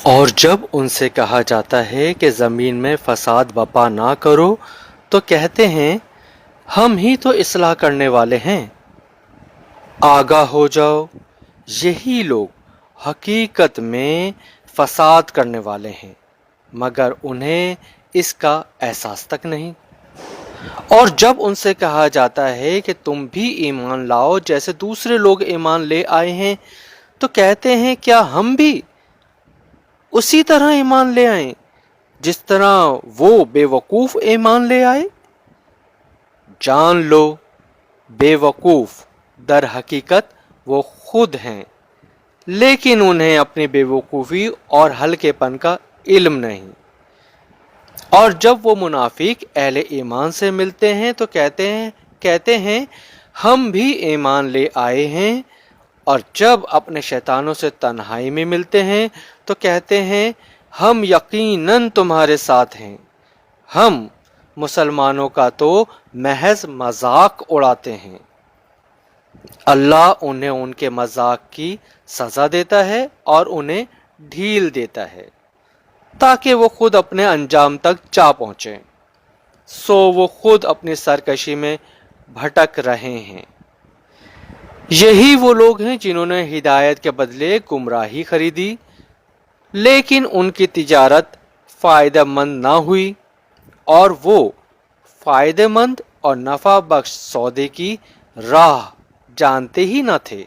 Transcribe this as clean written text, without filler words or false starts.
اور جب ان سے کہا جاتا ہے کہ زمین میں فساد برپا نہ کرو تو کہتے ہیں ہم ہی تو اصلاح کرنے والے ہیں۔ آگاہ ہو جاؤ، یہی لوگ حقیقت میں فساد کرنے والے ہیں، مگر انہیں اس کا احساس تک نہیں۔ اور جب ان سے کہا جاتا ہے کہ تم بھی ایمان لاؤ جیسے دوسرے لوگ ایمان لے آئے ہیں تو کہتے ہیں کیا ہم بھی اسی طرح ایمان لے آئیں جس طرح وہ بے وقوف ایمان لے آئے؟ جان لو بے وقوف در حقیقت وہ خود ہیں، لیکن انہیں اپنی بے وقوفی اور ہلکے پن کا علم نہیں۔ اور جب وہ منافق اہل ایمان سے ملتے ہیں تو کہتے ہیں ہم بھی ایمان لے آئے ہیں، اور جب اپنے شیطانوں سے تنہائی میں ملتے ہیں تو کہتے ہیں ہم یقیناً تمہارے ساتھ ہیں، ہم مسلمانوں کا تو محض مذاق اڑاتے ہیں۔ اللہ انہیں ان کے مذاق کی سزا دیتا ہے اور انہیں ڈھیل دیتا ہے تاکہ وہ خود اپنے انجام تک جا پہنچیں، سو وہ خود اپنی سرکشی میں بھٹک رہے ہیں۔ یہی وہ لوگ ہیں جنہوں نے ہدایت کے بدلے گمراہی خریدی، لیکن ان کی تجارت فائدہ مند نہ ہوئی اور وہ فائدہ مند اور نفع بخش سودے کی راہ جانتے ہی نہ تھے۔